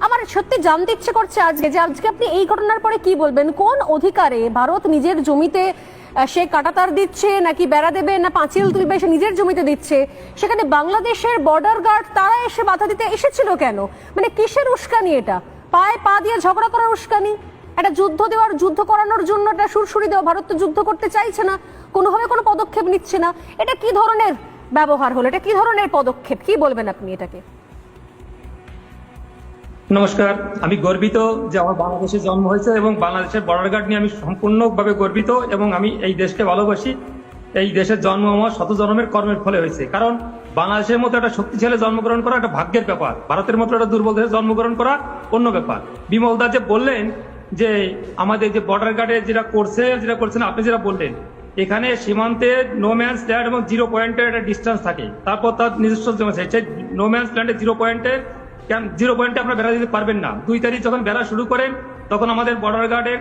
আমার সত্যি জানতে ইচ্ছে করছে আজকে আপনি এই ঘটনার পরে কি বলবেন? কোন অধিকারে ভারত নিজের জমিতে সে কাঁটাতার দিচ্ছে, নাকি বেড়া দেবে, না পাঁচিল তুলবে, সে নিজের জমিতে দিচ্ছে? সেখানে বাংলাদেশের বর্ডার গার্ড তারা এসে বাধা দিতে এসেছিল কেন? মানে কিসের উস্কানি এটা? পায়ে পা দিয়ে ঝগড়া করার উস্কানি? একটা যুদ্ধ করানোর জন্য একটা সুরসুরি দেওয়া? ভারত তো যুদ্ধ করতে চাইছে না, কোনোভাবে কোনো পদক্ষেপ নিচ্ছে না। এটা কি ধরনের ব্যবহার হলো? এটা কি ধরনের পদক্ষেপ? কি বলবেন আপনি এটাকে? নমস্কার, আমি গর্বিত যে আমার বাংলাদেশে জন্ম হয়েছে এবং বাংলাদেশের বর্ডার গার্ড নিয়ে আমি সম্পূর্ণভাবে গর্বিত এবং আমি এই দেশকে ভালোবাসি। এই দেশের জন্ম আমার শত জন্মের কর্মের ফলে হয়েছে। কারণ বাংলাদেশের মতো একটা শক্তিশালী জন্মগ্রহণ করা একটা ভাগ্যের ব্যাপার, ভারতের মতো একটা দুর্বল দেশে জন্মগ্রহণ করা অন্য ব্যাপার। বিমল দা যে বললেন যে আমাদের যে বর্ডার গার্ডে যেটা করছেন আপনি যেটা বললেন, এখানে সীমান্তে নো ম্যানস ল্যান্ড এবং 0 পয়েন্টের একটা ডিস্টেন্স থাকে, তারপর তার নিজস্ব জমা সেই নো ম্যানস ল্যান্ডে 0 পয়েন্টে আপনারা বেড়া দিতে পারবেন না। 2 তারিখ যখন বেড়া শুরু করেন তখন আমাদের বর্ডার গার্ডের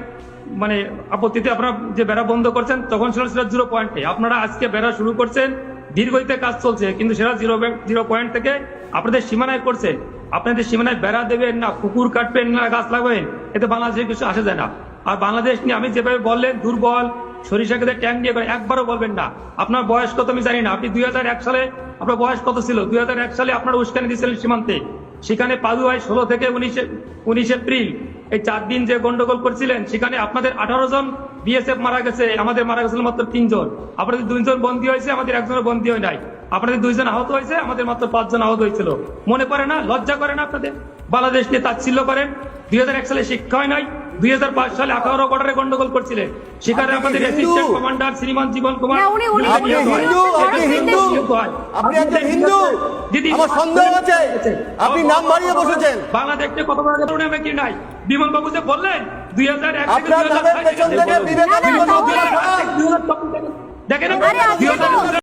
মানে আপত্তিতে আপনারা যে বেড়া বন্ধ করছেন তখন ছিল সেটা 0 পয়েন্টে। আপনারা আজকে বেড়া শুরু করছেন, দীর্ঘতে কাজ চলছে, কিন্তু সেটা 0 পয়েন্ট থেকে আপনাদের সীমানায় করছেন। আপনাদের সীমানায় বেড়া দেবেন না, পুকুর কাটবেন না, গাছ লাগাবেন, এতে বাংলাদেশের কিছু আসে যায় না। আর বাংলাদেশ নিয়ে আমি যেভাবে বললেন দুর্বল, সরিষা খেতে ট্যাঙ্ক নিয়ে একবারও বলবেন না। আপনার বয়স কত আমি জানি না, আপনি 2001 সালে আপনার বয়স কত ছিল? 2001 সালে আপনারা উস্কানি দিয়েছিলেন সীমান্তে। সেখানে পাদুয়ায় 16 থেকে 19 এপ্রিল এই 4 দিন যে গন্ডগোল করছিলেন, সেখানে আপনাদের 18 জন বিএসএফ মারা গেছে, আমাদের মারা গেছিল মাত্র 3 জন। আপনাদের 2 জন বন্দী হয়েছে, আমাদের 1 জনের বন্দী হয় নাই। আপনাদের 2 জন আহত হয়েছে, আমাদের মাত্র 5 জন আহত হয়েছিল। মনে পড়ে না? লজ্জা করে না আপনাদের? বাংলাদেশ নিয়ে তাচ্ছিল্য করেন। 2001 সালে শিক্ষা হয় নাই, 2005 সালে 18 বর্ডারে গন্ডগোল করছিলেন, সেখানে আমাদের অ্যাসিস্ট্যান্ট কমান্ডার শ্রীমান জীবন কুমার। আপনি নাম বাড়িয়ে বসেছেন। বাংলাদেশকে কত বড় আমরা কি নাই? বিমল বাবু যে বললেন 2001 থেকে 2005 দেখেন